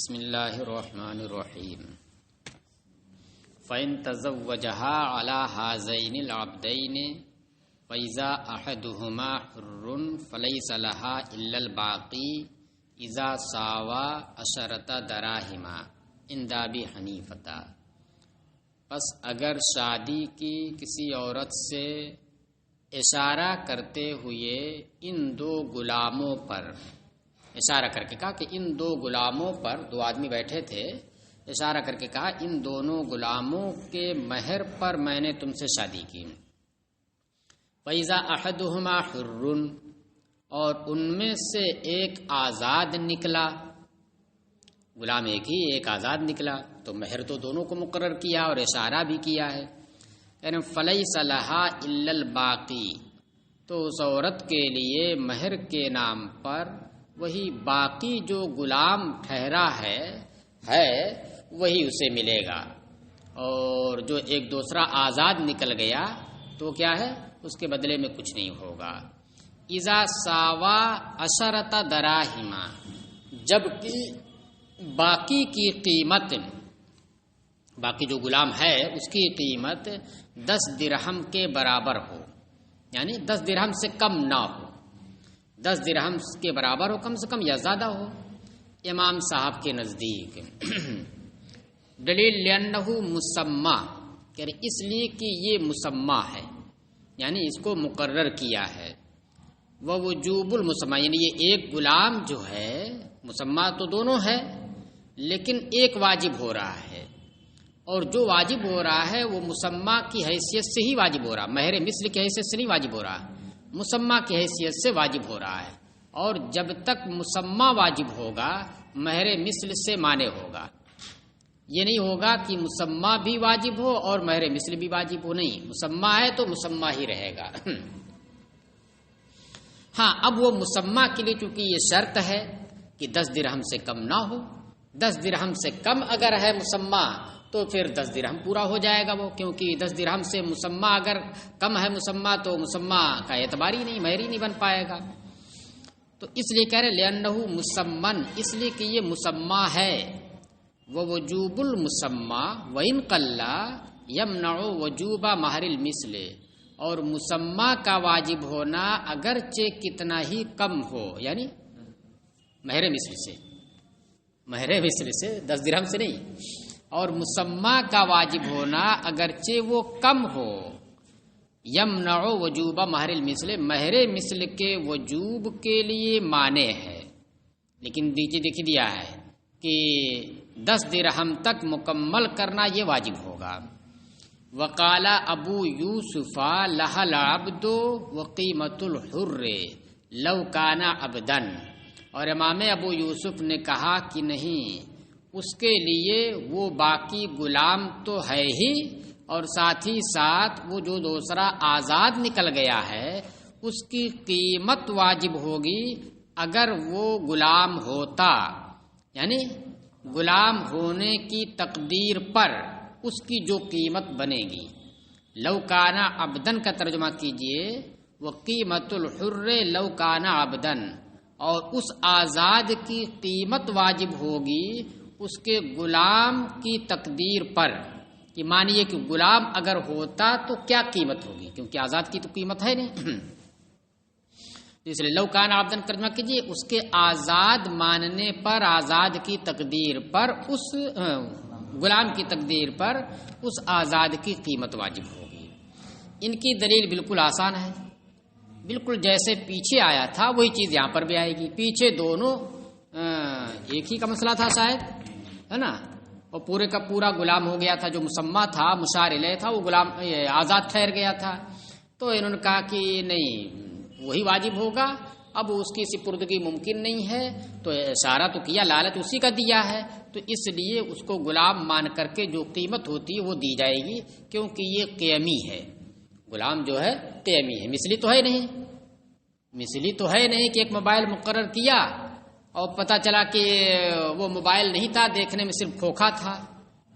بسم اللہ الرحمن الرحیم فَإِن تَزَوَّجَهَا عَلَى هَذَيْنِ الْعَبْدَيْنِ فَإِذَا أَحَدُهُمَا حُرٌّ فَلَيْسَ لَهَا إِلَّا الْبَاقِي إِذَا سَاوَى عَشَرَةَ دَرَاهِمَ عِندَ أَبِي حنیفة۔ پس اگر شادی کی کسی عورت سے اشارہ کرتے ہوئے ان دو غلاموں پر، اشارہ کر کے کہا کہ ان دو غلاموں پر، دو آدمی بیٹھے تھے، اشارہ کر کے کہا ان دونوں غلاموں کے مہر پر میں نے تم سے شادی کی۔ فَإِذَا أَحَدُهُمَا حُرٌّ، اور ان میں سے ایک آزاد نکلا، غلام ایک ہی، ایک آزاد نکلا، تو مہر تو دونوں کو مقرر کیا اور اشارہ بھی کیا ہے۔ یعنی فَلَيْسَ لَهَا إِلَّا الْبَاقِي، تو اس عورت کے لیے مہر کے نام پر وہی باقی جو غلام ٹھہرا ہے وہی اسے ملے گا، اور جو ایک دوسرا آزاد نکل گیا تو کیا ہے، اس کے بدلے میں کچھ نہیں ہوگا۔ اذا ساوا عشرۃ دراہم، جبکہ باقی کی قیمت، باقی جو غلام ہے اس کی قیمت 10 درہم کے برابر ہو، یعنی 10 درہم سے کم نہ ہو، 10 درہم کے برابر ہو کم سے کم یا زیادہ ہو۔ امام صاحب کے نزدیک دلیل لأنہ مسمى، کہ اس لیے کہ یہ مسمى ہے، یعنی اس کو مقرر کیا ہے۔ ووجوب المسمى، یعنی یہ ایک غلام جو ہے، مسمى تو دونوں ہے لیکن ایک واجب ہو رہا ہے، اور جو واجب ہو رہا ہے وہ مسمى کی حیثیت سے ہی واجب ہو رہا، مہر مثل کی حیثیت سے نہیں واجب ہو رہا، مسمى کی حیثیت سے واجب ہو رہا ہے، اور جب تک مسمى واجب ہوگا مہر مثل سے مانے ہوگا۔ یہ نہیں ہوگا کہ مسمى بھی واجب ہو اور مہر مثل بھی واجب ہو، نہیں، مسمى ہے تو مسمى ہی رہے گا۔ ہاں، اب وہ مسمى کے لیے چونکہ یہ شرط ہے کہ 10 درہم سے کم نہ ہو، 10 درہم سے کم اگر ہے مسمى تو پھر 10 درہم پورا ہو جائے گا وہ، کیونکہ 10 درہم سے مسمى اگر کم ہے مسمى تو مسمى کا اعتبار ہی نہیں، مہر ہی نہیں بن پائے گا۔ تو اس لیے کہہ رہے لأنہ مسمن، اس لیے کہ یہ مسمى ہے۔ ووجوب المسمى وإن قل يمنع وجوب مہر المثل، اور مسمى کا واجب ہونا اگرچہ کتنا ہی کم ہو، یعنی مہر مثل سے، مہر مثل سے 10 درہم سے نہیں، اور مسمى کا واجب ہونا اگرچہ وہ کم ہو، یمنع وجوب مہر المثل، مہر مثل کے وجوب کے لیے مانع ہے، لیکن دیکھ دیا ہے کہ 10 درہم تک مکمل کرنا یہ واجب ہوگا۔ وقال ابو یوسف لها العبد وقیمت الحر لو کان عبدا، اور امام ابو یوسف نے کہا کہ نہیں، اس کے لیے وہ باقی غلام تو ہے ہی، اور ساتھ ہی ساتھ وہ جو دوسرا آزاد نکل گیا ہے اس کی قیمت واجب ہوگی اگر وہ غلام ہوتا، یعنی غلام ہونے کی تقدیر پر اس کی جو قیمت بنے گی۔ لو کان عبدن کا ترجمہ کیجئے، وقیمت الحر لو کان عبدن، اور اس آزاد کی قیمت واجب ہوگی اس کے غلام کی تقدیر پر، کہ مانیے کہ غلام اگر ہوتا تو کیا قیمت ہوگی، کیونکہ آزاد کی تو قیمت ہے نہیں، اس لیے لو کان عبدن ترجمہ کیجیے، اس کے آزاد ماننے پر، آزاد کی تقدیر پر، اس غلام کی تقدیر پر اس آزاد کی قیمت واجب ہوگی۔ ان کی دلیل بالکل آسان ہے، بالکل جیسے پیچھے آیا تھا وہی چیز یہاں پر بھی آئے گی۔ پیچھے دونوں ایک ہی کا مسئلہ تھا شاید، ہے نا، اور پورے کا پورا غلام ہو گیا تھا، جو مسمى تھا، مشار الیہ تھا، وہ غلام آزاد ٹھہر گیا تھا، تو انہوں نے کہا کہ نہیں، وہی واجب ہوگا، اب اس کی سپردگی ممکن نہیں ہے، تو اشارہ تو کیا، لالچ اسی کا دیا ہے، تو اس لیے اس کو غلام مان کر کے جو قیمت ہوتی ہے وہ دی جائے گی، کیونکہ یہ قیمی ہے، غلام جو ہے قیمی ہے، مثلی تو ہے نہیں، مثلی تو ہے نہیں کہ ایک موبائل مقرر کیا اور پتہ چلا کہ وہ موبائل نہیں تھا، دیکھنے میں صرف کھوکھا تھا،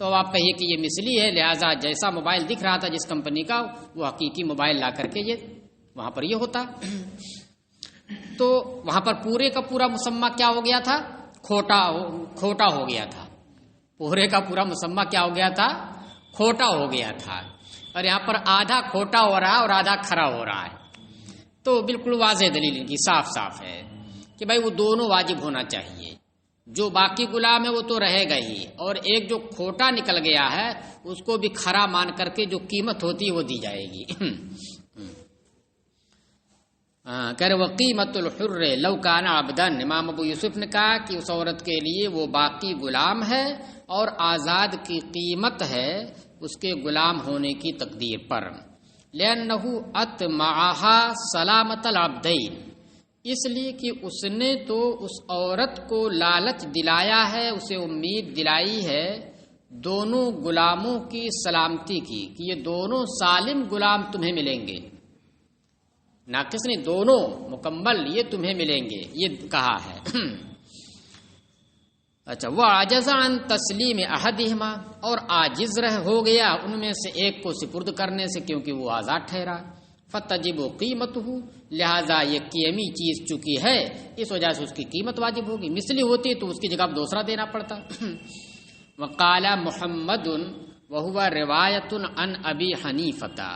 تو آپ کہیے کہ یہ مثلی ہے، لہٰذا جیسا موبائل دکھ رہا تھا جس کمپنی کا، وہ حقیقی موبائل لا کر کے یہ وہاں پر یہ ہوتا۔ تو وہاں پر پورے کا پورا مسمى کیا ہو گیا تھا، کھوٹا ہو گیا تھا، پورے کا پورا مسمہ کیا ہو گیا تھا؟ کھوٹا ہو گیا تھا، اور یہاں پر آدھا کھوٹا ہو رہا ہے اور آدھا کھرا ہو رہا ہے. تو بالکل واضح دلیل ان کی صاف ہے کہ بھائی وہ دونوں واجب ہونا چاہیے. جو باقی غلام ہے وہ تو رہے گا ہی، اور ایک جو کھوٹا نکل گیا ہے اس کو بھی کھرا مان کر کے جو قیمت ہوتی ہے وہ دی جائے گی. کہہ رہے وقیمت الحر لو کان عبدن، امام ابو یوسف نے کہا کہ اس عورت کے لیے وہ باقی غلام ہے اور آزاد کی قیمت ہے اس کے غلام ہونے کی تقدیر پر. لأنہ اطمعها سلامت العبدین، اس لیے کہ اس نے تو اس عورت کو لالچ دلایا ہے، اسے امید دلائی ہے دونوں غلاموں کی سلامتی کی کہ یہ دونوں سالم غلام تمہیں ملیں گے، ناقص نہیں، دونوں مکمل یہ تمہیں ملیں گے، یہ کہا ہے. اچھا، وہ عاجز عن تسلیم احدہما، اور عاجز ہو گیا ان میں سے ایک کو سپرد کرنے سے کیونکہ وہ آزاد ٹھہرا. فتجب قیمتہ، لہذا یہ قیمی چیز چکی ہے اس وجہ سے اس کی قیمت واجب ہوگی. مثلی ہوتی تو اس کی جگہ دوسرا دینا پڑتا. وقال محمد وہو روایت عن ابی حنیفہ،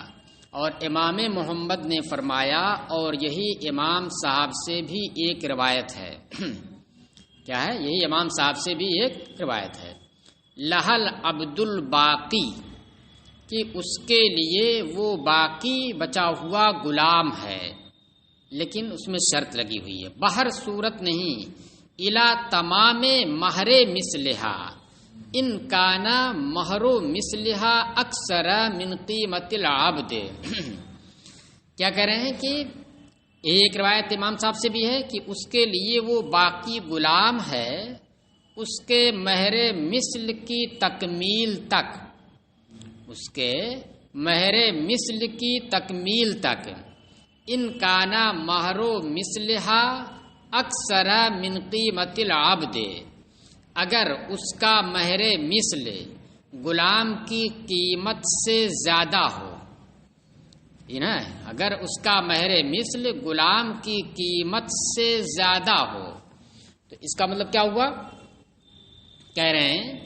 اور امام محمد نے فرمایا اور یہی امام صاحب سے بھی ایک روایت ہے. کیا ہے؟ یہی امام صاحب سے بھی ایک روایت ہے. لہل عبد الباقی، کہ اس کے لیے وہ باقی بچا ہوا غلام ہے، لیکن اس میں شرط لگی ہوئی ہے، بہر صورت نہیں. الا تمام مہر مثلہا ان کانا مہر مثلہا اکثر من قیمت العبد. کیا کہہ رہے ہیں کہ ایک روایت امام صاحب سے بھی ہے کہ اس کے لیے وہ باقی غلام ہے اس کے مہر مثل کی تکمیل تک، اس کے مہر مثل کی تکمیل تک. ان کانا مہر مثلہا اکثر من قیمت العبد، اگر اس کا مہر مثل غلام کی قیمت سے زیادہ ہو، اگر اس کا مہر مثل غلام کی قیمت سے زیادہ ہو تو اس کا مطلب کیا ہوا؟ کہہ رہے ہیں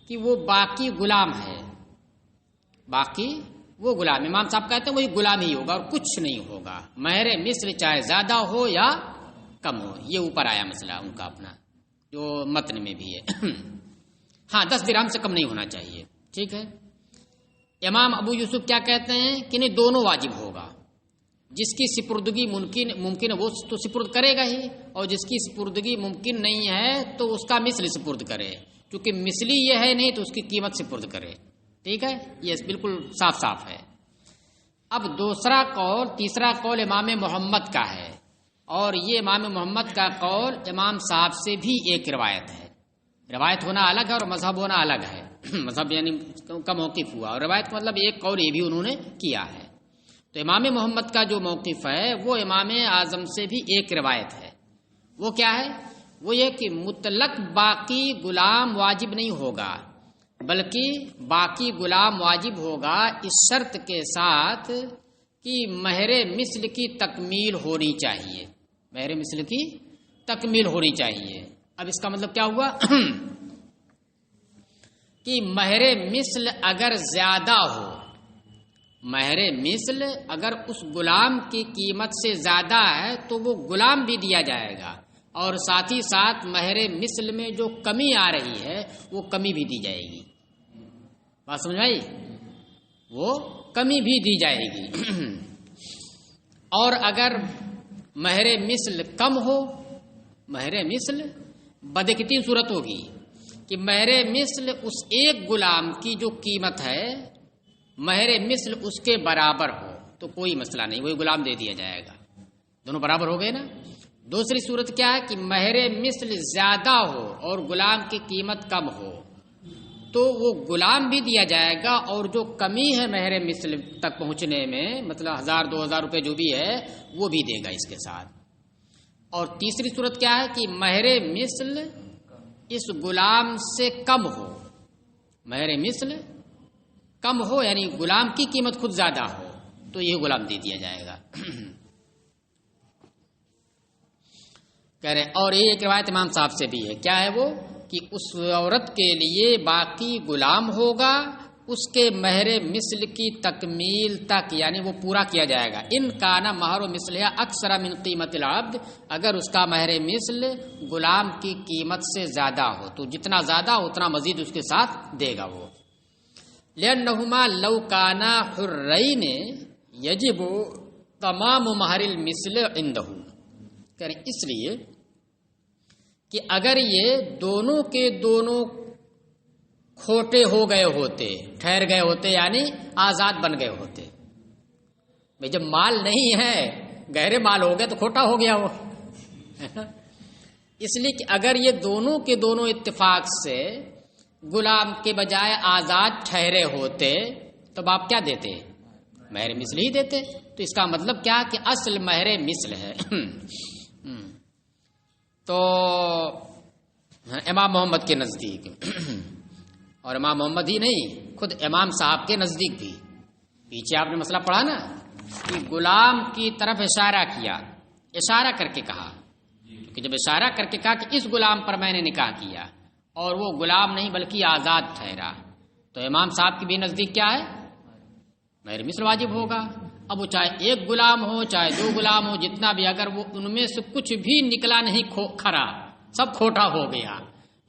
کہ وہ باقی غلام ہے، باقی وہ غلام، امام صاحب کہتے ہیں وہی غلام ہی ہوگا اور کچھ نہیں ہوگا، مہر مثل چاہے زیادہ ہو یا کم ہو. یہ اوپر آیا مسئلہ ان کا اپنا جو متن میں بھی ہے. ہاں 10 درہم سے کم نہیں ہونا چاہیے. ٹھیک ہے. امام ابو یوسف کیا کہتے ہیں کہ نہیں، دونوں واجب ہوگا. جس کی سپردگی ممکن ہے وہ تو سپرد کرے گا ہی، اور جس کی سپردگی ممکن نہیں ہے تو اس کا مثل سپرد کرے، کیونکہ مثلی یہ ہے نہیں تو اس کی قیمت سپرد کرے. ٹھیک ہے، یہ بالکل صاف ہے. اب تیسرا قول امام محمد کا ہے، اور یہ امام محمد کا قول امام صاحب سے بھی ایک روایت ہے. روایت ہونا الگ ہے اور مذہب ہونا الگ ہے. مذہب یعنی کا موقف ہوا، اور روایت کا مطلب ایک قول یہ بھی انہوں نے کیا ہے. تو امام محمد کا جو موقف ہے وہ امام اعظم سے بھی ایک روایت ہے. وہ کیا ہے؟ وہ یہ کہ مطلق باقی غلام واجب نہیں ہوگا، بلکہ باقی غلام واجب ہوگا اس شرط کے ساتھ کہ مہر مثل کی تکمیل ہونی چاہیے، مہر مثل کی تکمیل ہونی چاہیے. اب اس کا مطلب کیا ہوا کہ مہر مثل اگر زیادہ ہو، مہر مثل اگر اس غلام کی قیمت سے زیادہ ہے تو وہ غلام بھی دیا جائے گا، اور ساتھ ہی ساتھ مہر مثل میں جو کمی آ رہی ہے وہ کمی بھی دی جائے گی. بات سمجھ آئی؟ وہ کمی بھی دی جائے گی. اور اگر مہر مثل کم ہو، مہر مثل بدے 3 صورت ہوگی کہ مہر مثل اس ایک غلام کی جو قیمت ہے مہر مثل اس کے برابر ہو تو کوئی مسئلہ نہیں، وہی غلام دے دیا جائے گا، دونوں برابر ہو گئے نا. دوسری صورت کیا ہے کہ مہر مثل زیادہ ہو اور غلام کی قیمت کم ہو تو وہ غلام بھی دیا جائے گا، اور جو کمی ہے مہر مثل تک پہنچنے میں، مطلب 1000-2000 روپے جو بھی ہے وہ بھی دے گا اس کے ساتھ. اور تیسری صورت کیا ہے کہ مہر مثل اس غلام سے کم ہو، مہر مثل کم ہو یعنی غلام کی قیمت خود زیادہ ہو تو یہ غلام دے دیا جائے گا. کہہ رہے ہیں اور ایک روایت امام صاحب سے بھی ہے، کیا ہے وہ کہ اس عورت کے لیے باقی غلام ہوگا اس کے مہر مثل کی تکمیل تک، یعنی وہ پورا کیا جائے گا۔ ان کانا مہر و مثلہ اکثر من قیمت العبد، اگر اس کا مہر مثل غلام کی قیمت سے زیادہ ہو تو جتنا زیادہ اتنا مزید اس کے ساتھ دے گا وہ۔ لأنہما لو کانا حرین یجب تمام مہر المثل عندہ، کہہ رہے اس لیے کہ اگر یہ دونوں کے دونوں کھوٹے ہو گئے ہوتے، ٹھہر گئے ہوتے، یعنی آزاد بن گئے ہوتے، بھئی جب مال نہیں ہے، گہرے مال ہو گئے تو کھوٹا ہو گیا وہ، اس لیے کہ اگر یہ دونوں کے دونوں اتفاق سے غلام کے بجائے آزاد ٹھہرے ہوتے تو آپ کیا دیتے؟ مہر مثل ہی دیتے۔ تو اس کا مطلب کیا کہ اصل مہر مثل ہے۔ تو امام محمد کے نزدیک، اور امام محمد ہی نہیں، خود امام صاحب کے نزدیک بھی، پیچھے آپ نے مسئلہ پڑھا نا کہ غلام کی طرف اشارہ کیا، اشارہ کر کے کہا، کہ جب اشارہ کر کے کہا کہ اس غلام پر میں نے نکاح کیا اور وہ غلام نہیں بلکہ آزاد ٹھہرا، تو امام صاحب کے بھی نزدیک کیا ہے؟ مہر مثل واجب ہوگا۔ اب وہ چاہے ایک غلام ہو چاہے دو غلام ہو، جتنا بھی، اگر وہ ان میں سے کچھ بھی نکلا نہیں کھرا، سب کھوٹا ہو گیا،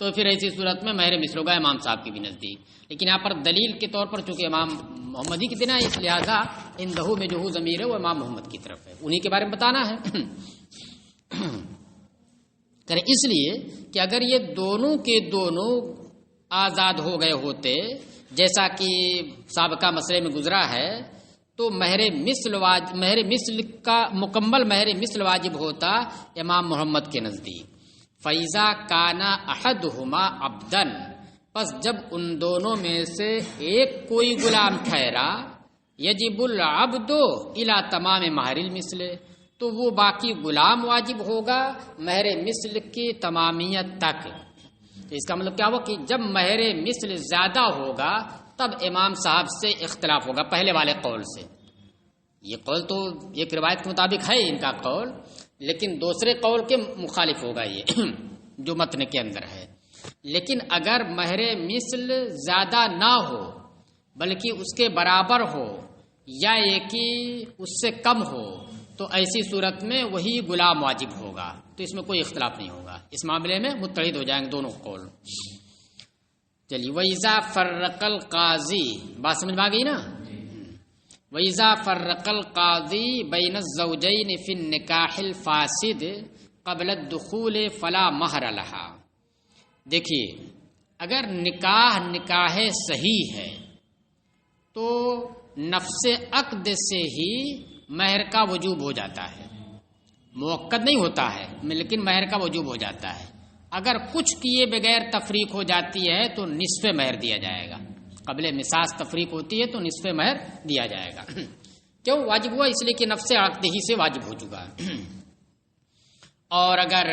تو پھر ایسی صورت میں مہر مثل ہوگا امام صاحب کے بھی نزدیک۔ لیکن یہاں پر دلیل کے طور پر چونکہ امام محمد ہی کی دینا ہے، اس لہٰذا ان دہو میں جو ضمیر ہے وہ امام محمد کی طرف ہے، انہی کے بارے میں بتانا ہے۔ کریں اس لیے کہ اگر یہ دونوں کے دونوں آزاد ہو گئے ہوتے، جیسا کہ سابقہ مسئلے میں گزرا ہے، تو مہر مثل کا مکمل مہر مثل واجب ہوتا امام محمد کے نزدیک۔ فیضا کانا احدہما عبدن، پس جب ان دونوں میں سے ایک کوئی غلام ٹھہرا، یجب العبد الی تمام مہر المثل، تو وہ باقی غلام واجب ہوگا مہر مثل کی تمامیت تک۔ تو اس کا مطلب کیا ہوا کہ جب مہر مثل زیادہ ہوگا تب امام صاحب سے اختلاف ہوگا پہلے والے قول سے۔ یہ قول تو ایک روایت کے مطابق ہے ان کا قول، لیکن دوسرے قول کے مخالف ہوگا یہ جو متن کے اندر ہے۔ لیکن اگر مہر مثل زیادہ نہ ہو بلکہ اس کے برابر ہو یا یہ کہ اس سے کم ہو، تو ایسی صورت میں وہی غلام واجب ہوگا، تو اس میں کوئی اختلاف نہیں ہوگا، اس معاملے میں متحد ہو جائیں گے دونوں قول۔ چلیے، وَإِذَا فَرَّقَ الْقَاضِي، بات سمجھ میں آ گئی نا؟ وَإِذَا فَرَّقَ الْقَاضِي بَيْنَ الزَّوْجَيْنِ فِي النِّكَاحِ الْفَاسِدِ قَبْلَ الدُّخُولِ فَلَا مَهْرَ لَهَا۔ دیکھیے، اگر نکاح صحیح ہے تو نفس عقد سے ہی مہر کا وجوب ہو جاتا ہے، موقت نہیں ہوتا ہے لیکن مہر کا وجوب ہو جاتا ہے۔ اگر کچھ کیے بغیر تفریق ہو جاتی ہے تو نصف مہر دیا جائے گا، قبل مساس تفریق ہوتی ہے تو نصف مہر دیا جائے گا۔ کیوں واجب ہوا؟ اس لیے کہ نفس عقد ہی سے واجب ہو چکا ہے۔ اور اگر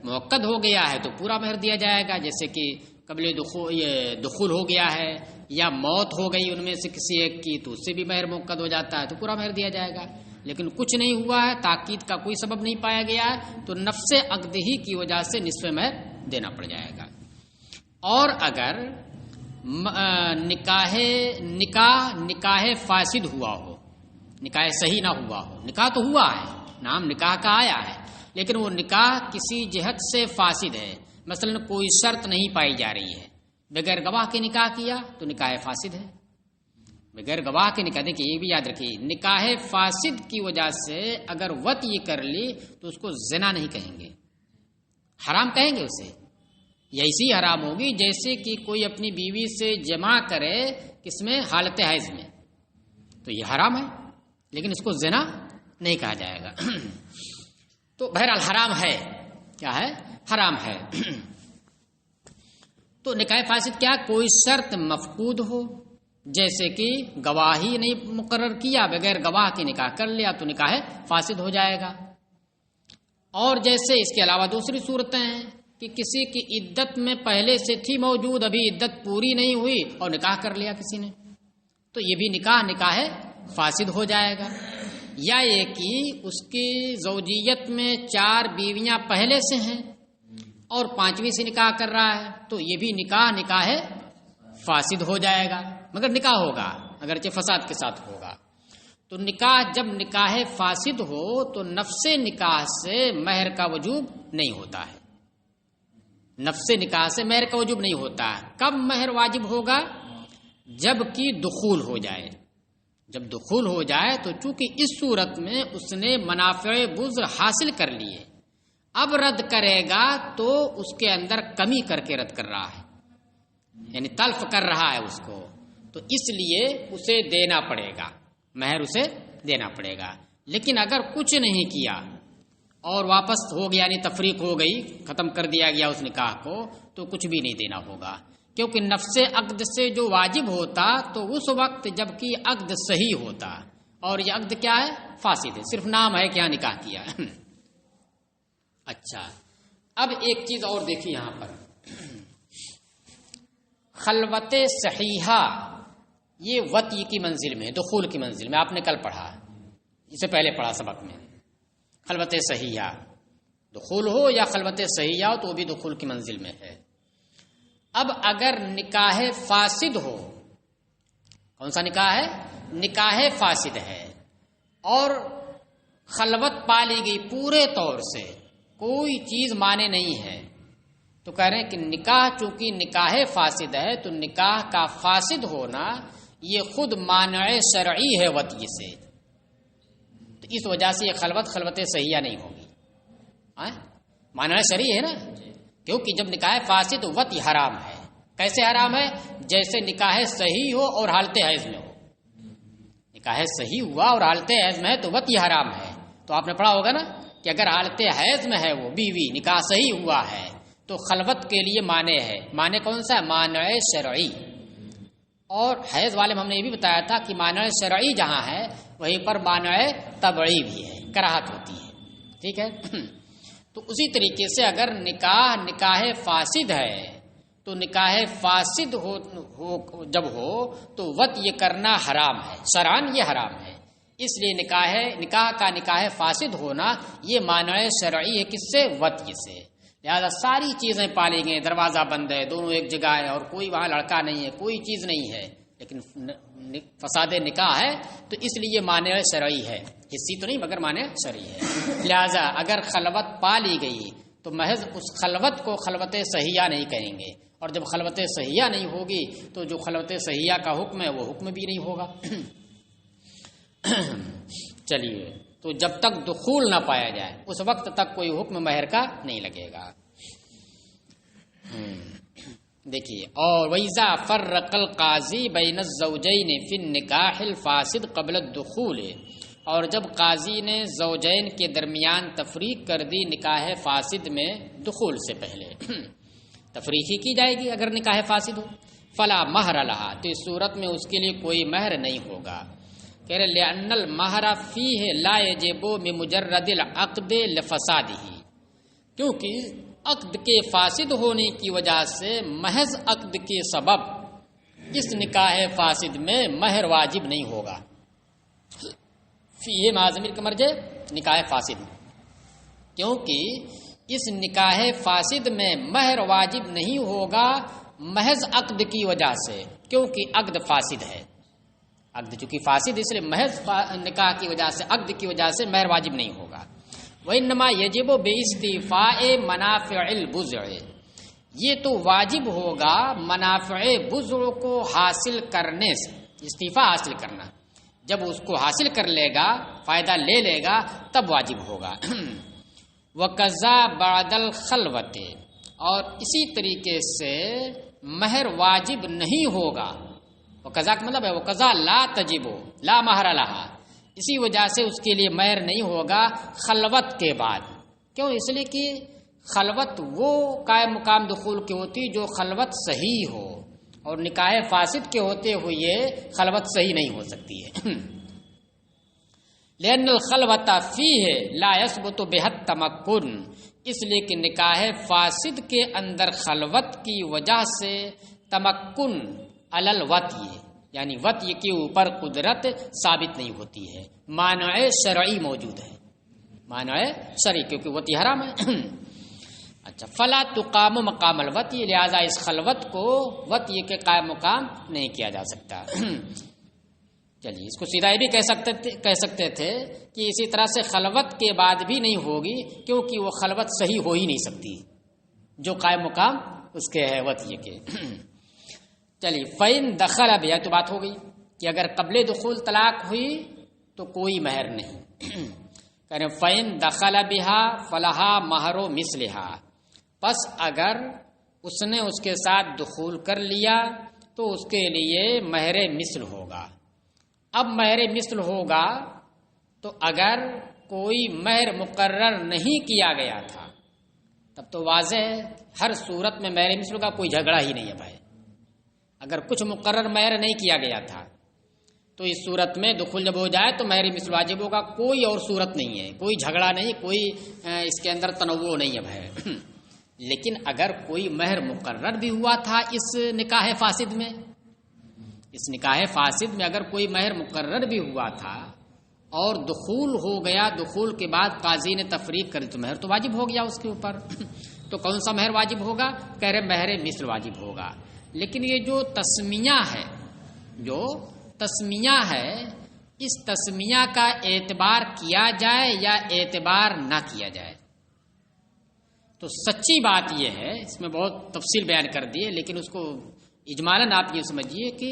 موقت ہو گیا ہے تو پورا مہر دیا جائے گا، جیسے کہ قبل دخول ہو گیا ہے یا موت ہو گئی ان میں سے کسی ایک کی، تو اس سے بھی مہر موقت ہو جاتا ہے تو پورا مہر دیا جائے گا۔ لیکن کچھ نہیں ہوا ہے، تاکید کا کوئی سبب نہیں پایا گیا ہے، تو نفس عقد ہی کی وجہ سے نصف مہر دینا پڑ جائے گا۔ اور اگر نکاح فاسد ہوا ہو، نکاح صحیح نہ ہوا ہو، نکاح تو ہوا ہے، نام نکاح کا آیا ہے، لیکن وہ نکاح کسی جہت سے فاسد ہے، مثلا کوئی شرط نہیں پائی جا رہی ہے، بغیر گواہ کے نکاح کیا تو نکاح فاسد ہے۔ بغیر گواہ کے نکاح، دیکھیے یہ بھی یاد رکھیے، نکاح فاسد کی وجہ سے اگر وط یہ کر لی تو اس کو زنا نہیں کہیں گے، حرام کہیں گے اسے، ایسی حرام ہوگی جیسے کہ کوئی اپنی بیوی سے جماع کرے کس میں؟ حالت حیض میں، تو یہ حرام ہے، لیکن اس کو زنا نہیں کہا جائے گا۔ تو بہرحال حرام ہے، کیا ہے؟ حرام ہے۔ تو نکاح فاسد کیا؟ کوئی شرط مفقود ہو، جیسے کہ گواہی نہیں مقرر کیا، بغیر گواہ کے نکاح کر لیا تو نکاح فاسد ہو جائے گا۔ اور جیسے اس کے علاوہ دوسری صورتیں ہیں کہ کسی کی عدت میں پہلے سے تھی موجود، ابھی عدت پوری نہیں ہوئی اور نکاح کر لیا کسی نے، تو یہ بھی نکاح فاسد ہو جائے گا۔ یا یہ کہ اس کی زوجیت میں 4 بیویاں پہلے سے ہیں اور 5ویں سے نکاح کر رہا ہے، تو یہ بھی نکاح فاسد ہو جائے گا، مگر نکاح ہوگا اگرچہ فساد کے ساتھ ہوگا۔ تو جب نکاح فاسد ہو تو نفس نکاح سے مہر کا وجوب نہیں ہوتا ہے، نفس نکاح سے مہر کا وجوب نہیں ہوتا ہے۔ کب مہر واجب ہوگا؟ جب کہ دخول ہو جائے، جب دخول ہو جائے تو چونکہ اس صورت میں اس نے منافع بذر حاصل کر لیے، اب رد کرے گا تو اس کے اندر کمی کر کے رد کر رہا ہے، یعنی تلف کر رہا ہے اس کو، تو اس لیے اسے دینا پڑے گا، مہر اسے دینا پڑے گا۔ لیکن اگر کچھ نہیں کیا اور واپس ہو گیا، یعنی تفریق ہو گئی، ختم کر دیا گیا اس نکاح کو، تو کچھ بھی نہیں دینا ہوگا، کیونکہ نفس عقد سے جو واجب ہوتا تو اس وقت جب کہ عقد صحیح ہوتا، اور یہ عقد کیا ہے؟ فاسد ہے، صرف نام ہے کہ یہاں نکاح کیا ہے۔ اچھا، اب ایک چیز اور دیکھیے یہاں پر، خلوت صحیحہ یہ وطی کی منزل میں، دخول کی منزل میں، آپ نے کل پڑھا، اس سے پہلے پڑھا سبق میں، خلوت صحیحہ دخول ہو یا خلوت صحیحہ ہو تو وہ بھی دخول کی منزل میں ہے۔ اب اگر نکاح فاسد ہو، کون سا نکاح ہے؟ نکاح فاسد ہے، اور خلوت پالی گئی پورے طور سے، کوئی چیز مانے نہیں ہے، تو کہہ رہے ہیں کہ نکاح چونکہ نکاح فاسد ہے تو نکاح کا فاسد ہونا یہ خود مانع شرعی ہے وطی سے، تو اس وجہ سے یہ خلوت صحیحہ نہیں ہوگی، مانع شرعی ہے نا، کیونکہ جب نکاح فاسد وطی حرام ہے۔ کیسے حرام ہے؟ جیسے نکاح صحیح ہو اور حالت حیض میں ہو، نکاح صحیح ہوا اور حالت حیض میں ہے تو وطی حرام ہے، تو آپ نے پڑھا ہوگا نا کہ اگر حالت حیض میں ہے وہ بیوی، نکاح صحیح ہوا ہے تو خلوت کے لیے مانع ہے، مانع کون سا ہے؟ مانع شرعی۔ اور حیض والے میں ہم نے یہ بھی بتایا تھا کہ مانع شرعی جہاں ہے وہیں پر مانع طبعی بھی ہے، کراہت ہوتی ہے، ٹھیک ہے۔ تو اسی طریقے سے اگر نکاح فاسد ہے تو نکاح فاسد جب ہو تو وط یہ کرنا حرام ہے، شرعاً یہ حرام ہے، اس لیے نکاح کا نکاح فاسد ہونا یہ مانع شرعی ہے، کس سے؟ وطی سے۔ لہذا ساری چیزیں پالی گئی، دروازہ بند ہے، دونوں ایک جگہ ہے اور کوئی وہاں لڑکا نہیں ہے، کوئی چیز نہیں ہے، لیکن فساد نکاح ہے تو اس لیے مانع شرعی ہے، حسی تو نہیں مگر مانع شرعی ہے۔ لہذا اگر خلوت پالی گئی تو محض اس خلوت کو خلوت صحیحہ نہیں کہیں گے، اور جب خلوت صحیحہ نہیں ہوگی تو جو خلوت صحیحہ کا حکم ہے وہ حکم بھی نہیں ہوگا۔ چلیے، تو جب تک دخول نہ پایا جائے اس وقت تک کوئی حکم مہر کا نہیں لگے گا۔ دیکھیے، اور وَإِذَا فَرَّقَ الْقَاضِي بَيْنَ الزَّوْجَيْنِ فِي النِّكَاحِ الْفَاسِدِ قَبْلَ الدُّخُولِ، اور جب قاضی نے زوجین کے درمیان تفریق کر دی نکاح فاسد میں دخول سے پہلے، تفریق ہی کی جائے گی اگر نکاح فاسد ہو، فَلَا مَهْرَ لَهَا، تو اس صورت میں اس کے لیے کوئی مہر نہیں ہوگا۔ کہہ رہے لِأَنَّ الْمَهْرَ فِيهِ لَا يَجِبُ بِمُجَرَّدِ الْعَقْدِ لِفَسَادِهِ، کیونکہ عقد کے فاسد ہونے کی وجہ سے محض عقد کے سبب اس نکاح فاسد میں مہر واجب نہیں ہوگا۔ فیہ معظمیر کا مرجع نکاح فاسد، کیونکہ اس نکاح فاسد میں مہر واجب نہیں ہوگا محض عقد کی وجہ سے، کیونکہ عقد فاسد ہے، عقد چونکہ فاسد اس لیے محض نکاح کی وجہ سے، عقد کی وجہ سے مہر واجب نہیں ہوگا۔ وَإِنَّمَا يَجِبُ بِاسْتِيفَاءِ مَنَافِعِ الْبُضْعِ، یہ تو واجب ہوگا منافع بضع کو حاصل کرنے سے، استیفاء حاصل کرنا، جب اس کو حاصل کر لے گا، فائدہ لے لے گا تب واجب ہوگا۔ وَقَضَى بَعْدَ الْخَلْوَةِ، اور اسی طریقے سے مہر واجب نہیں ہوگا، وَقَضَى کا مطلب ہے وَقَضَى لَا تَجِبُ لَا مَهْرَ لَهَا، اسی وجہ سے اس کے لیے مہر نہیں ہوگا خلوت کے بعد۔ کیوں؟ اس لیے کہ خلوت وہ قائم مقام دخول کی ہوتی جو خلوت صحیح ہو، اور نکاح فاسد کے ہوتے ہوئے خلوت صحیح نہیں ہو سکتی ہے۔ لأن الخلوۃ فیہ لا یثبت بها التمکن، اس لیے کہ نکاح فاسد کے اندر خلوت کی وجہ سے تمکن علی الوطی، یعنی وطی کے اوپر قدرت ثابت نہیں ہوتی ہے، مانع شرعی موجود ہے، مانع شرعی، کیونکہ وطی حرام ہے۔ اچھا، فلا تقام مقام الوطی، لہذا اس خلوت کو وطی کے قائم مقام نہیں کیا جا سکتا۔ چلیے، اس کو سیدھا یہ بھی کہہ سکتے تھے کہ اسی طرح سے خلوت کے بعد بھی نہیں ہوگی، کیونکہ وہ خلوت صحیح ہو ہی نہیں سکتی جو قائم مقام اس کے ہے وطی کے۔ چلیے، فَإِن دخل بها، تو بات ہو گئی کہ اگر قبل دخول طلاق ہوئی تو کوئی مہر نہیں۔ کہہ رہے فَإِن دخل بها فَلَهَا مَهْرُ مِثْلِهَا، پس اگر اس نے اس کے ساتھ دخول کر لیا تو اس کے لیے مہر مثل ہوگا۔ اب مہر مثل ہوگا تو اگر کوئی مہر مقرر نہیں کیا گیا تھا تب تو واضح ہے ہر صورت میں مہر مثل کا کوئی جھگڑا ہی نہیں ہے بھائی۔ اگر کچھ مقرر مہر نہیں کیا گیا تھا تو اس صورت میں دخول جب ہو جائے تو مہر مثل واجب ہوگا، کوئی اور صورت نہیں ہے، کوئی جھگڑا نہیں، کوئی اس کے اندر تنوع نہیں ہے بھائی۔ لیکن اگر کوئی مہر مقرر بھی ہوا تھا اس نکاح فاسد میں، اس نکاح فاسد میں اگر کوئی مہر مقرر بھی ہوا تھا اور دخول ہو گیا، دخول کے بعد قاضی نے تفریق کر دی تو مہر تو واجب ہو گیا اس کے اوپر۔ تو کون سا مہر واجب ہوگا؟ کہہ رہے مہر مثل واجب ہوگا۔ لیکن یہ جو تسمیہ ہے، جو تسمیہ ہے، اس تسمیہ کا اعتبار کیا جائے یا اعتبار نہ کیا جائے؟ تو سچی بات یہ ہے، اس میں بہت تفصیل بیان کر دی ہے، لیکن اس کو اجمالاً آپ یہ سمجھیے کہ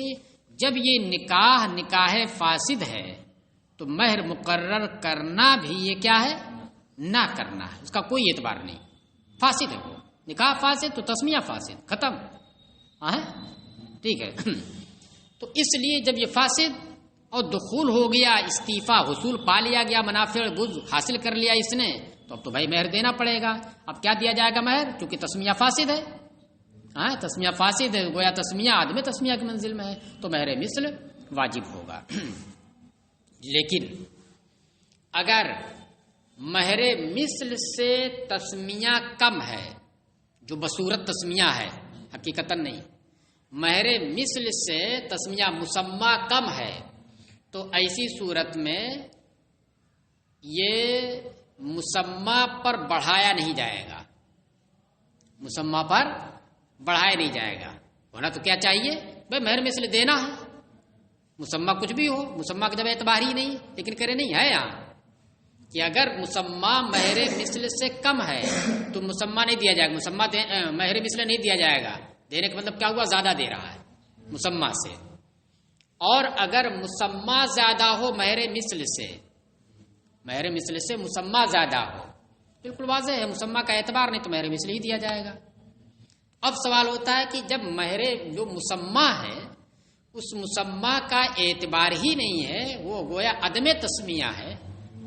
جب یہ نکاح فاسد ہے تو مہر مقرر کرنا بھی یہ کیا ہے؟ نہ کرنا ہے، اس کا کوئی اعتبار نہیں، فاسد ہے وہ نکاح فاسد، تو تسمیہ فاسد، ختم۔ ٹھیک ہے، تو اس لیے جب یہ فاسد اور دخول ہو گیا، استعفا حصول پا لیا گیا، منافع بز حاصل کر لیا اس نے، تو اب تو بھائی مہر دینا پڑے گا۔ اب کیا دیا جائے گا؟ مہر، کیونکہ تسمیہ فاسد ہے۔ تسمیہ فاسد ہے، گویا تسمیہ عدم تسمیہ کی منزل میں ہے، تو مہر مثل واجب ہوگا۔ لیکن اگر مہر مثل سے تسمیہ کم ہے، جو بصورت تسمیہ ہے، حقیقتاً نہیں، مہر مثل سے تسمیہ مسمى کم ہے، تو ایسی صورت میں یہ مسمى پر بڑھایا نہیں جائے گا، مسمى پر بڑھایا نہیں جائے گا۔ ہونا تو کیا چاہیے بھائی؟ مہر مثل دینا ہے، مسمى کچھ بھی ہو، مسمى کا جب اعتبار ہی نہیں، لیکن کرے نہیں ہے یہاں کہ اگر مسمى مہر مثل سے کم ہے تو مسمى نہیں دیا جائے گا، مسمى مہر مثل نہیں دیا جائے گا۔ دینے کا مطلب کیا ہوا؟ زیادہ دے رہا ہے مسمى سے۔ اور اگر مسمى زیادہ ہو مہر مثل سے، مہر مثل سے مسمى زیادہ ہو، بالکل واضح ہے مسمى کا اعتبار نہیں تو مہر مثل ہی دیا جائے گا۔ اب سوال ہوتا ہے کہ جب مہر جو مسمى ہے اس مسمى کا اعتبار ہی نہیں ہے، وہ گویا عدم تسمیہ ہے،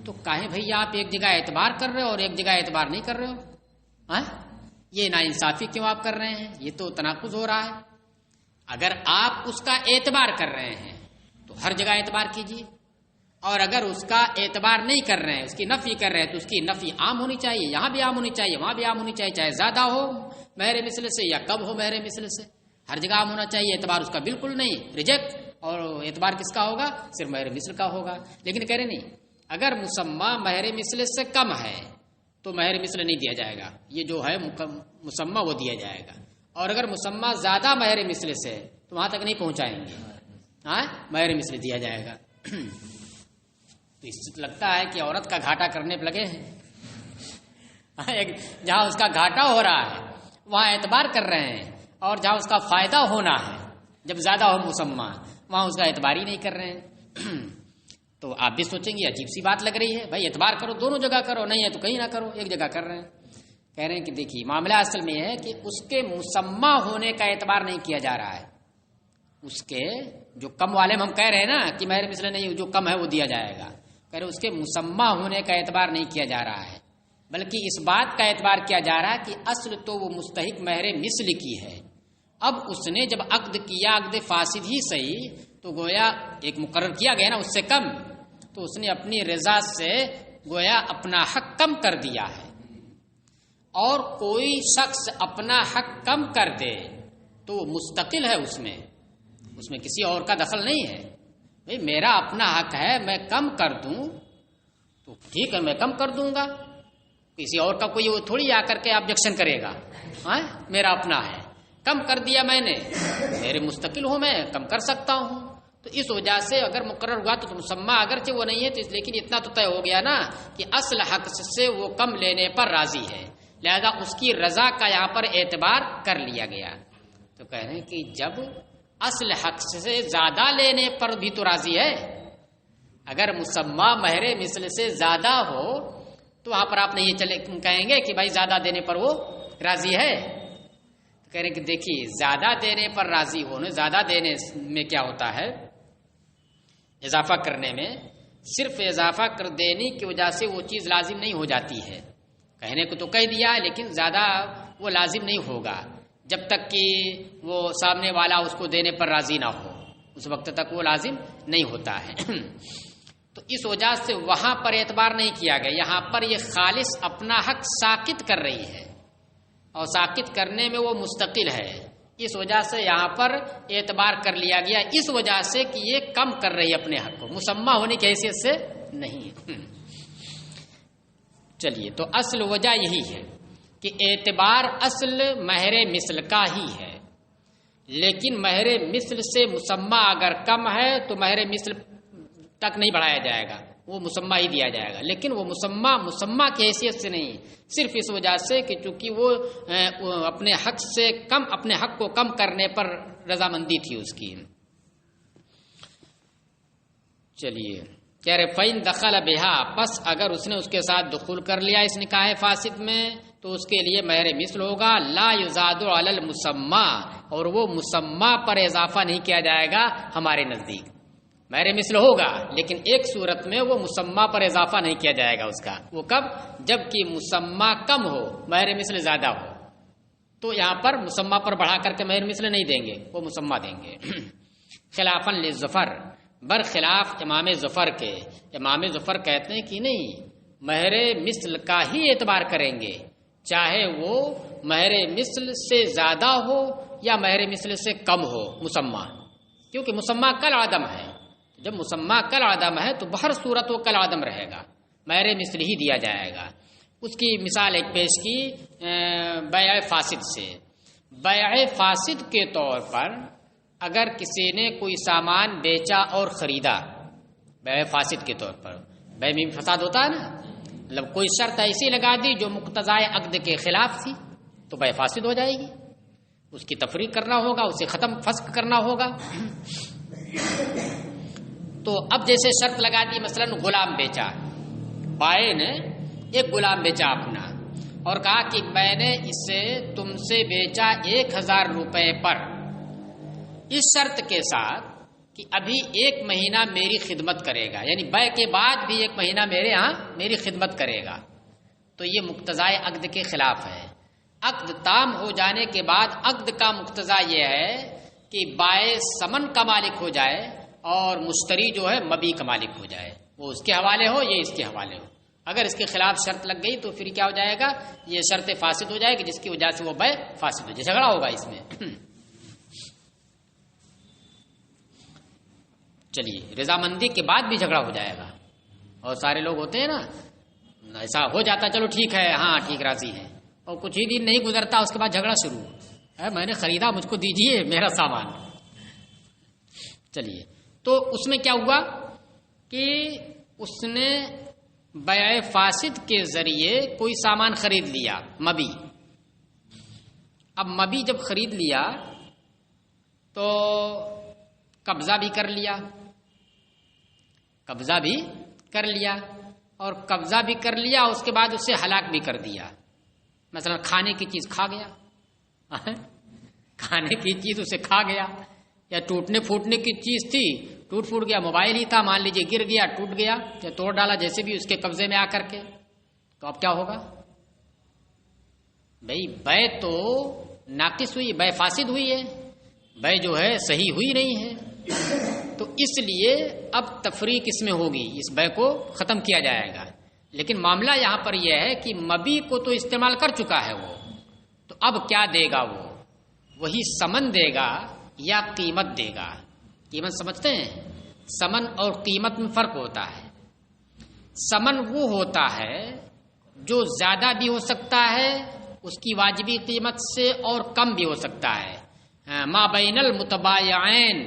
تو کاہے بھئی آپ ایک جگہ اعتبار کر رہے ہو اور ایک جگہ اعتبار نہیں کر رہے ہو؟ یہ ناانصافی کیوں آپ کر رہے ہیں؟ یہ تو تناقض ہو رہا ہے۔ اگر آپ اس کا اعتبار کر رہے ہیں تو ہر جگہ اعتبار کیجیے، اور اگر اس کا اعتبار نہیں کر رہے ہیں، اس کی نفی کر رہے ہیں، تو اس کی نفی عام ہونی چاہیے، یہاں بھی عام ہونی چاہیے، وہاں بھی عام ہونی چاہیے، چاہے زیادہ ہو مہر مثل سے یا کم ہو مہر مثل سے، ہر جگہ عام ہونا چاہیے۔ اعتبار اس کا بالکل نہیں، ریجیکٹ، اور اعتبار کس کا ہوگا؟ صرف مہر مثل کا ہوگا۔ لیکن کہہ رہے نہیں، اگر مسمى مہر مثل سے کم ہے تو مہر مثل نہیں دیا جائے گا، یہ جو ہے مسمى وہ دیا جائے گا، اور اگر مسمى زیادہ مہر مثل سے تو وہاں تک نہیں پہنچائیں گے، مہر مثل دیا جائے گا۔ تو اس سے لگتا ہے کہ عورت کا گھاٹا کرنے پہ لگے ہیں، جہاں اس کا گھاٹا ہو رہا ہے وہاں اعتبار کر رہے ہیں، اور جہاں اس کا فائدہ ہونا ہے جب زیادہ ہو مسمى وہاں اس کا اعتبار ہی نہیں کر رہے ہیں۔ تو آپ بھی سوچیں گے عجیب سی بات لگ رہی ہے، بھائی اعتبار کرو دونوں جگہ کرو، نہیں ہے تو کہیں نہ کرو، ایک جگہ کر رہے ہیں۔ کہہ رہے ہیں کہ دیکھیے معاملہ اصل میں ہے کہ اس کے مسمى ہونے کا اعتبار نہیں کیا جا رہا ہے، اس کے جو کم والے میں ہم کہہ رہے ہیں نا کہ مہر مثل نہیں، جو کم ہے وہ دیا جائے گا، کہہ رہے اس کے مسمى ہونے کا اعتبار نہیں کیا جا رہا ہے، بلکہ اس بات کا اعتبار کیا جا رہا ہے کہ اصل تو وہ مستحق مہر مثل کی ہے۔ اب اس نے جب عقد کیا، عقد فاسد ہی صحیح، تو گویا ایک مقرر کیا گیا نا اس سے کم، تو اس نے اپنی رضا سے گویا اپنا حق کم کر دیا ہے۔ اور کوئی شخص اپنا حق کم کر دے تو وہ مستقل ہے اس میں، اس میں کسی اور کا دخل نہیں ہے. بھئی میرا اپنا حق ہے، میں کم کر دوں تو ٹھیک ہے، میں کم کر دوں گا. کسی اور کا کوئی وہ تھوڑی آ کر کے آبجیکشن کرے گا. ہاں میرا اپنا ہے، کم کر دیا میں نے، میرے مستقل ہوں، میں کم کر سکتا ہوں. تو اس وجہ سے اگر مقرر ہوا تو مسمہ اگرچہ وہ نہیں ہے تو لیکن اتنا تو طے ہو گیا نا کہ اصل حق سے وہ کم لینے پر راضی ہے، لہذا اس کی رضا کا یہاں پر اعتبار کر لیا گیا. تو کہہ رہے ہیں کہ جب اصل حق سے زیادہ لینے پر بھی تو راضی ہے. اگر مسمہ مہر مثل سے زیادہ ہو تو وہاں پر آپ نہیں یہ کہیں گے کہ بھائی زیادہ دینے پر وہ راضی ہے. کہہ رہے ہیں کہ دیکھیے زیادہ دینے پر راضی ہونے، زیادہ دینے میں کیا ہوتا ہے، اضافہ کرنے میں صرف اضافہ کر دینے کی وجہ سے وہ چیز لازم نہیں ہو جاتی ہے. کہنے کو تو کہہ دیا لیکن زیادہ وہ لازم نہیں ہوگا جب تک کہ وہ سامنے والا اس کو دینے پر راضی نہ ہو، اس وقت تک وہ لازم نہیں ہوتا ہے. تو اس وجہ سے وہاں پر اعتبار نہیں کیا گیا. یہاں پر یہ خالص اپنا حق ساقط کر رہی ہے اور ساقط کرنے میں وہ مستقل ہے، اس وجہ سے یہاں پر اعتبار کر لیا گیا، اس وجہ سے کہ یہ کم کر رہی ہے اپنے حق کو، مسمہ ہونے کی حیثیت سے نہیں. چلیے تو اصل وجہ یہی ہے کہ اعتبار اصل مہر مثل کا ہی ہے، لیکن مہر مثل سے مسمہ اگر کم ہے تو مہر مثل تک نہیں بڑھایا جائے گا، وہ مسمہ ہی دیا جائے گا. لیکن وہ مسمہ کی حیثیت سے نہیں، صرف اس وجہ سے کہ چونکہ وہ اپنے حق سے کم، اپنے حق کو کم کرنے پر رضامندی تھی اس کی. چلیے کہہ رہے فَإِن دَخَلَ بِهَا، پس اگر اس نے اس کے ساتھ دخول کر لیا اس نکاح فاسد میں تو اس کے لیے مہر مثل ہوگا. لا یزاد علی المسمى، اور وہ مسمى پر اضافہ نہیں کیا جائے گا. ہمارے نزدیک مہر مثل ہوگا لیکن ایک صورت میں وہ مسمى پر اضافہ نہیں کیا جائے گا اس کا. وہ کب؟ جب کہ مسمى کم ہو، مہر مثل زیادہ ہو، تو یہاں پر مسمى پر بڑھا کر کے مہر مثل نہیں دیں گے، وہ مسمى دیں گے. خلافاً للظفر، برخلاف امام ظفر کے. امام ظفر کہتے ہیں کہ نہیں، مہر مثل کا ہی اعتبار کریں گے، چاہے وہ مہر مثل سے زیادہ ہو یا مہر مثل سے کم ہو مسمى، کیونکہ مسمى کل عدم ہے. جب مسمى کل عدم ہے تو بہر صورت وہ کل عدم رہے گا، مہر مثل ہی دیا جائے گا. اس کی مثال ایک پیش کی بیع فاسد سے. بیع فاسد کے طور پر اگر کسی نے کوئی سامان بیچا اور خریدا، بیع فاسد کے طور پر، بیع میں فساد ہوتا ہے نا، مطلب کوئی شرط ایسی لگا دی جو مقتضائے عقد کے خلاف تھی تو بیع فاسد ہو جائے گی. اس کی تفریق کرنا ہوگا، اسے ختم فسخ کرنا ہوگا. تو اب جیسے شرط لگا دی، مثلا غلام بیچا، بائع نے ایک غلام بیچا اپنا اور کہا کہ میں نے اسے تم سے بیچا 1000 روپے پر، اس شرط کے ساتھ کہ ابھی 1 مہینہ میری خدمت کرے گا، یعنی بیع کے بعد بھی 1 مہینہ میرے ہاں میری خدمت کرے گا. تو یہ مقتضائے عقد کے خلاف ہے. عقد تام ہو جانے کے بعد عقد کا مقتضا یہ ہے کہ بائع ثمن کا مالک ہو جائے اور مشتری جو ہے مبیع کا مالک ہو جائے، وہ اس کے حوالے ہو یہ اس کے حوالے ہو. اگر اس کے خلاف شرط لگ گئی تو پھر کیا ہو جائے گا، یہ شرط فاسد ہو جائے گی، جس کی وجہ سے وہ بیع فاسد ہو جائے، جھگڑا ہوگا اس میں. چلیے رضامندی کے بعد بھی جھگڑا ہو جائے گا، اور سارے لوگ ہوتے ہیں نا، ایسا ہو جاتا چلو ٹھیک ہے، ہاں ٹھیک راضی ہے، اور کچھ ہی دن نہیں گزرتا اس کے بعد جھگڑا شروع ہے، میں نے خریدا مجھ کو دیجیے میرا سامان. چلیے تو اس میں کیا ہوا کہ اس نے بیع فاسد کے ذریعے کوئی سامان خرید لیا، مبی. اب مبی جب خرید لیا تو قبضہ بھی کر لیا، قبضہ بھی کر لیا، اور قبضہ بھی کر لیا، اس کے بعد اسے ہلاک بھی کر دیا. مثلا کھانے کی چیز کھا گیا، کھانے کی چیز اسے کھا گیا، یا ٹوٹنے پھوٹنے کی چیز تھی، ٹوٹ پھوٹ گیا، موبائل ہی تھا مان لیجئے گر گیا، ٹوٹ گیا یا توڑ ڈالا، جیسے بھی اس کے قبضے میں آ کر کے، تو اب کیا ہوگا؟ بھئی بیع تو ناقص ہوئی، بیع فاسد ہوئی ہے، بیع جو ہے صحیح ہوئی نہیں ہے. تو اس لیے اب تفریق اس میں ہوگی، اس بیع کو ختم کیا جائے گا. لیکن معاملہ یہاں پر یہ ہے کہ مبی کو تو استعمال کر چکا ہے وہ، تو اب کیا دے گا؟ وہ وہی ثمن دے گا یا قیمت دے گا. قیمت سمجھتے ہیں؟ ثمن اور قیمت میں فرق ہوتا ہے. ثمن وہ ہوتا ہے جو زیادہ بھی ہو سکتا ہے اس کی واجبی قیمت سے اور کم بھی ہو سکتا ہے. ما بین المتبایعین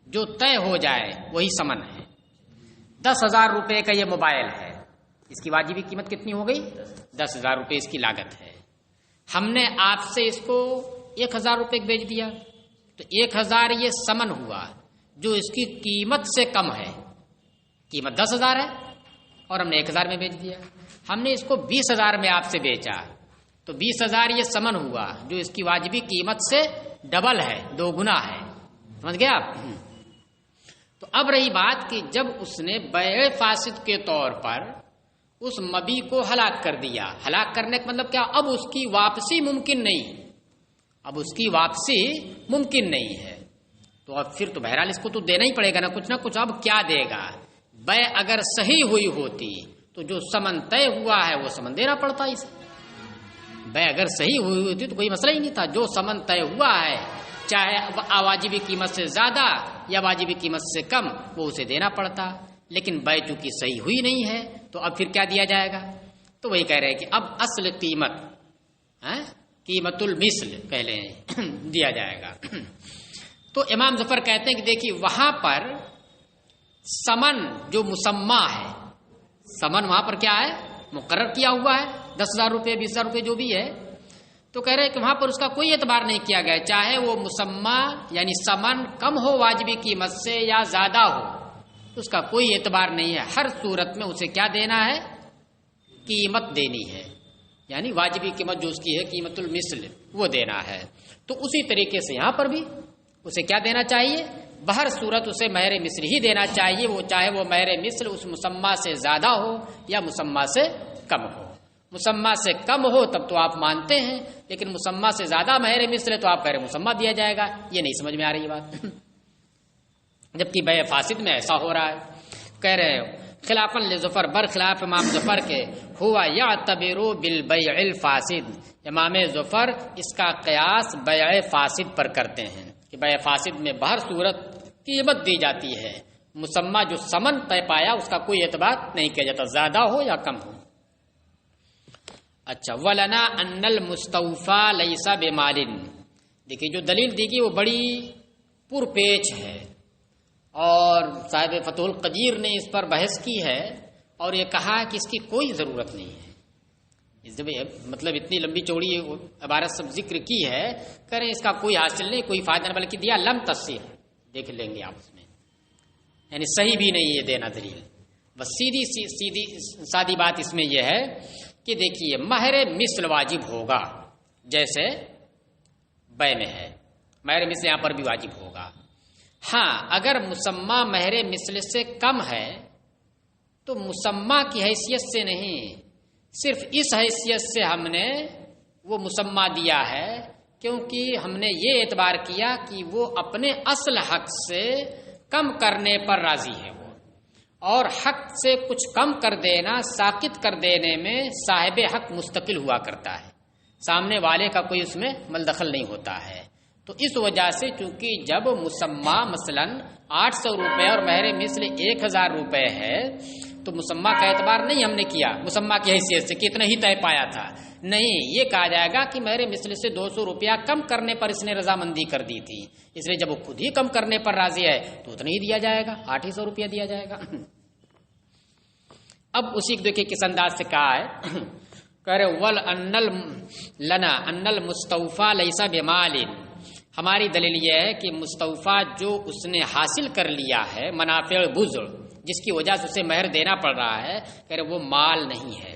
جو طے ہو جائے وہی ثمن ہے. 10,000 روپے کا یہ موبائل ہے، اس کی واجبی قیمت کتنی ہو گئی؟ 10,000 روپے اس کی لاگت ہے. ہم نے آپ سے اس کو 1,000 روپے بیچ دیا تو 1,000 یہ ثمن ہوا جو اس کی قیمت سے کم ہے. قیمت 10,000 ہے اور ہم نے 1,000 میں بیچ دیا. ہم نے اس کو 20,000 میں آپ سے بیچا تو 20,000 یہ ثمن ہوا جو اس کی واجبی قیمت سے ڈبل ہے، 2 گنا ہے. سمجھ گئے آپ؟ تو اب رہی بات کہ جب اس نے بیع فاسد کے طور پر اس مبی کو ہلاک کر دیا. ہلاک کرنے کا مطلب کیا؟ اب اس کی واپسی ممکن نہیں، اب اس کی واپسی ممکن نہیں ہے. تو اب پھر تو بہرحال اس کو تو دینا ہی پڑے گا نا کچھ نہ کچھ. اب کیا دے گا؟ بیع اگر صحیح ہوئی ہوتی تو جو ثمن طے ہوا ہے وہ ثمن دینا پڑتا اسے. بیع اگر صحیح ہوئی ہوتی تو کوئی مسئلہ ہی نہیں تھا. جو ثمن طے ہوا ہے چاہے واجبی قیمت سے زیادہ یا واجبی قیمت سے کم وہ اسے دینا پڑتا. لیکن بیع چونکہ صحیح ہوئی نہیں ہے تو اب پھر کیا دیا جائے گا؟ تو وہی کہہ رہے ہیں کہ اب اصل قیمت قیمت المثل کہہ لیں دیا جائے گا. تو امام ظفر کہتے ہیں کہ دیکھیے وہاں پر ثمن جو مسمى ہے، ثمن وہاں پر کیا ہے؟ مقرر کیا ہوا ہے 10,000 روپے 20,000 روپے جو بھی ہے. تو کہہ رہے ہیں کہ وہاں پر اس کا کوئی اعتبار نہیں کیا گیا، چاہے وہ مسمى یعنی ثمن کم ہو واجبی قیمت سے یا زیادہ ہو، اس کا کوئی اعتبار نہیں ہے. ہر صورت میں اسے کیا دینا ہے؟ قیمت دینی ہے، یعنی واجبی قیمت جو اس کی ہے قیمت المثل وہ دینا ہے. تو اسی طریقے سے یہاں پر بھی اسے کیا دینا چاہیے؟ بہر صورت اسے مہر مثل ہی دینا چاہیے، وہ چاہے وہ مہر مثل اس مسمى سے زیادہ ہو یا مسمى سے کم ہو. مسمى سے کم ہو تب تو آپ مانتے ہیں، لیکن مسمى سے زیادہ مہر مثل ہے تو آپ کہہ رہے مسمى دیا جائے گا. یہ نہیں سمجھ میں آ رہی بات. جبکہ بیع فاسد میں ایسا ہو رہا ہے. کہہ رہے خلافاً لظفر برخلاف امام ظفر کے ہوا یعتبر بالبیع الفاسد. امام ظفر اس کا قیاس بیع فاسد پر کرتے ہیں کہ بیع فاسد میں بہر صورت قیمت دی جاتی ہے، مسمى جو ثمن طے پایا اس کا کوئی اعتبار نہیں کیا جاتا، زیادہ ہو یا کم ہو. اچھا ولنا ان المستوفى ليس بمال. دیکھیے جو دلیل دی گئی وہ بڑی پرپیچ ہے اور صاحب فتح القدیر نے اس پر بحث کی ہے اور یہ کہا کہ اس کی کوئی ضرورت نہیں ہے. مطلب اتنی لمبی چوڑی عبارت سب ذکر کی ہے، کریں اس کا کوئی حاصل نہیں، کوئی فائدہ نہیں، بلکہ دیا لم تصح. دیکھ لیں گے آپ اس میں، یعنی صحیح بھی نہیں یہ دینا دلیل. بس سیدھی سادی بات اس میں یہ ہے کہ دیکھیے مہر مثل واجب ہوگا جیسے بیع میں ہے، مہر مثل یہاں پر بھی واجب ہوگا. ہاں اگر مسمى مہر مثل سے کم ہے تو مسمى کی حیثیت سے نہیں، صرف اس حیثیت سے ہم نے وہ مسمى دیا ہے کیونکہ ہم نے یہ اعتبار کیا کہ وہ اپنے اصل حق سے کم کرنے پر راضی ہے وہ، اور حق سے کچھ کم کر دینا ساقط کر دینے میں صاحب حق مستقل ہوا کرتا ہے، سامنے والے کا کوئی اس میں ملدخل نہیں ہوتا ہے. تو اس وجہ سے چونکہ جب مسمى مثلا 800 روپے اور مہر مثل 1,000 روپے ہے تو مسمى کا اعتبار نہیں ہم نے کیا مسمى کی حیثیت سے کہ اتنا ہی طے پایا تھا، نہیں، یہ کہا جائے گا کہ مہر مثل سے 200 روپیہ کم کرنے پر اس نے رضامندی کر دی تھی، اس لیے جب وہ خود ہی کم کرنے پر راضی ہے تو اتنا ہی دیا جائے گا، 800 روپیہ دیا جائے گا. اب اسی کو دیکھیں کس انداز سے کہا ہے، کہہ رہے ول لنا ان المستوفى ليس بمال. ہماری دلیل یہ ہے کہ مستوفیٰ جو اس نے حاصل کر لیا ہے منافع بزر جس کی وجہ سے اسے مہر دینا پڑ رہا ہے، کہہ رہے وہ مال نہیں ہے.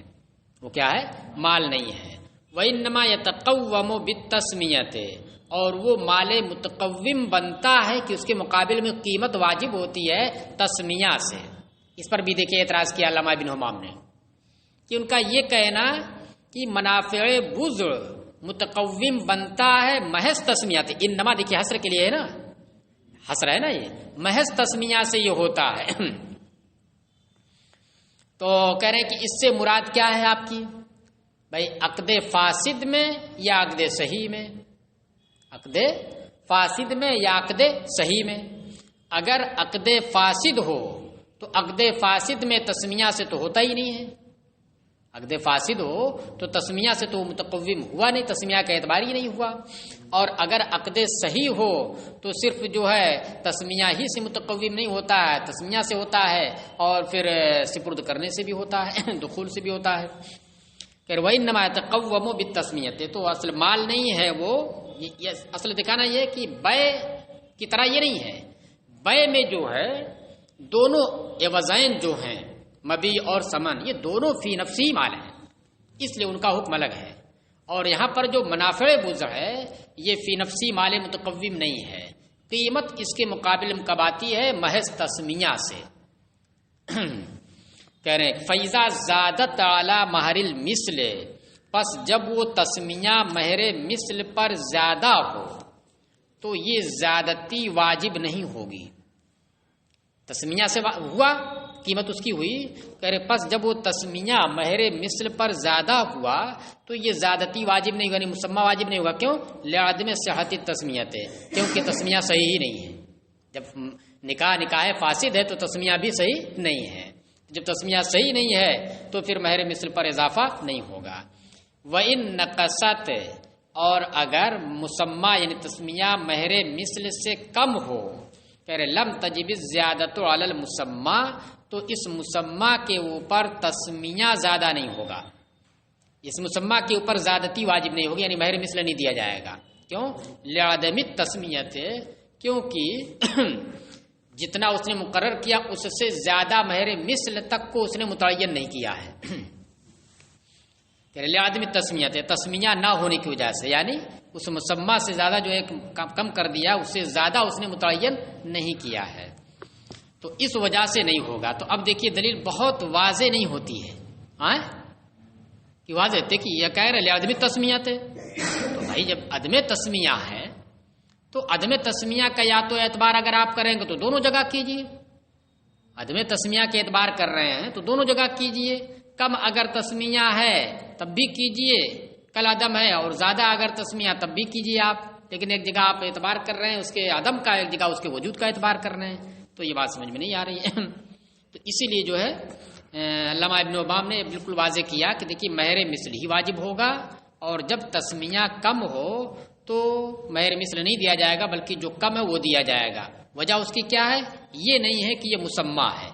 وہ کیا ہے؟ مال نہیں ہے. وَإِنَّمَا يَتَقَوَّمُ بِالتَّسْمِيَةِ. اور وہ مال متقوم بنتا ہے کہ اس کے مقابل میں قیمت واجب ہوتی ہے تسمیہ سے. اس پر بھی دیکھیں اعتراض کیا علامہ ابن حمام نے کہ ان کا یہ کہنا کہ منافع بزر متقوم بنتا ہے محض تسمیہ سے. انما دیکھیے حسر کے لیے ہے نا، حسر ہے نا، یہ محض تسمیہ سے یہ ہوتا ہے. تو کہہ رہے ہیں کہ اس سے مراد کیا ہے آپ کی؟ بھائی عقد فاسد میں یا عقد صحیح میں؟ عقد فاسد میں یا عقد صحیح میں؟ اگر عقد فاسد ہو تو عقد فاسد میں تسمیہ سے تو ہوتا ہی نہیں ہے، عقد فاسد ہو تو تسمیہ سے تو متقوم ہوا نہیں، تسمیہ کا اعتبار ہی نہیں ہوا۔ اور اگر عقد صحیح ہو تو صرف جو ہے تسمیہ ہی سے متقوم نہیں ہوتا ہے، تسمیہ سے ہوتا ہے اور پھر سپرد کرنے سے بھی ہوتا ہے، دخول سے بھی ہوتا ہے۔ کہ وَإِنَّمَا يَتَقَوَّمُ بِالتَّسْمِيَةِ، تو اصل مال نہیں ہے وہ، اصل دکھانا یہ کہ بے کی طرح یہ نہیں ہے، بے میں جو ہے دونوں عوضین جو ہیں مبی اور ثمن، یہ دونوں فی نفسی مال ہیں، اس لیے ان کا حکم الگ ہے۔ اور یہاں پر جو منافع بزع ہے یہ فی نفسی مال متقوم نہیں ہے، قیمت اس کے مقابل میں کب آتی ہے؟ محض تسمیہ سے۔ کہہ رہے ہیں فیضا زادت اعلی مہر المثل، پس جب وہ تسمیہ مہر مثل پر زیادہ ہو تو یہ زیادتی واجب نہیں ہوگی۔ تسمیہ سے ہوا، قیمت اس کی ہوئی، کہہ رہے پس جب وہ تسمیہ مہر مثل پر زیادہ ہوا تو یہ زیادتی واجب نہیں ہوگا، یعنی مسمہ واجب نہیں ہوگا۔ کیوں؟ لعدم صحت التسمیۃ، کیونکہ تسمیہ صحیح ہی نہیں ہے۔ جب نکاح فاسد ہے تو تسمیہ بھی صحیح نہیں ہے، جب تسمیہ صحیح نہیں ہے تو پھر مہر مثل پر اضافہ نہیں ہوگا۔ وَإِن نَقَصَتْ، اور اگر مسمہ یعنی تسمیہ مہر مثل سے کم ہو، کہہ رہے لم تجب الزیادۃ علی المسمى، تو اس مسمہ کے اوپر تسمیہ زیادہ نہیں ہوگا، اس مسمہ کے اوپر زیادتی واجب نہیں ہوگی، یعنی مہر مثل نہیں دیا جائے گا۔ کیوں؟ لعدم التسمیۃ، کیونکہ جتنا اس نے مقرر کیا اس سے زیادہ مہر مثل تک کو اس نے متعین نہیں کیا ہے۔ لعدم التسمیۃ، تسمیہ نہ ہونے کی وجہ سے، یعنی اس مسمہ سے زیادہ جو ایک کم کر دیا اس سے زیادہ اس نے متعین نہیں کیا ہے، تو اس وجہ سے نہیں ہوگا۔ تو اب دیکھیے دلیل بہت واضح نہیں ہوتی ہے، کہ واضح دیکھیے یہ کہہ رہے عدم تسمیت ہے، تو بھائی جب عدم تسمیہ ہے تو عدم تسمیہ کا یا تو اعتبار اگر آپ کریں گے تو دونوں جگہ کیجئے، عدم تسمیہ کے اعتبار کر رہے ہیں تو دونوں جگہ کیجئے، کم اگر تسمیہ ہے تب بھی کیجئے کل عدم ہے، اور زیادہ اگر تسمیہ تب بھی کیجئے آپ، لیکن ایک جگہ آپ اعتبار کر رہے ہیں اس کے عدم کا، ایک جگہ اس کے وجود کا اعتبار کر رہے ہیں، تو یہ بات سمجھ میں نہیں آ رہی ہے۔ تو اسی لیے جو ہے علامہ ابن عبام نے بالکل واضح کیا کہ دیکھیے مہر مثل ہی واجب ہوگا، اور جب تسمیہ کم ہو تو مہر مثل نہیں دیا جائے گا، بلکہ جو کم ہے وہ دیا جائے گا۔ وجہ اس کی کیا ہے؟ یہ نہیں ہے کہ یہ مسمہ ہے،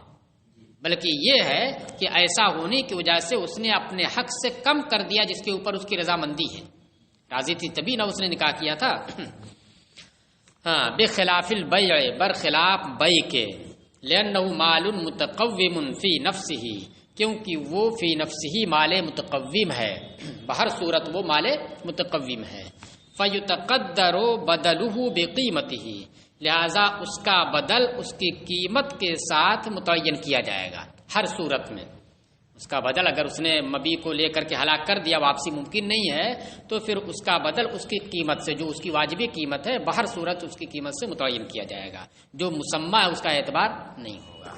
بلکہ یہ ہے کہ ایسا ہونے کی وجہ سے اس نے اپنے حق سے کم کر دیا جس کے اوپر اس کی رضامندی ہے، راضی تھی تبھی نہ اس نے نکاح کیا تھا۔ بخلاف البیع، برخلاف بیع کے، لأنه مال متقوم فی نفسه، کیونکہ وہ فی نفسه مال متقوم ہے، بہر صورت وہ مال متقوم ہے۔ فیتقدر بدلہ بقیمتہ، لہذا اس کا بدل اس کی قیمت کے ساتھ متعین کیا جائے گا، ہر صورت میں اس کا بدل اگر اس نے مبی کو لے کر کے ہلاک کر دیا، واپسی ممکن نہیں ہے، تو پھر اس کا بدل اس کی قیمت سے، جو اس کی واجبی قیمت ہے، بہر صورت اس کی قیمت سے متعین کیا جائے گا، جو مسمہ ہے اس کا اعتبار نہیں ہوگا۔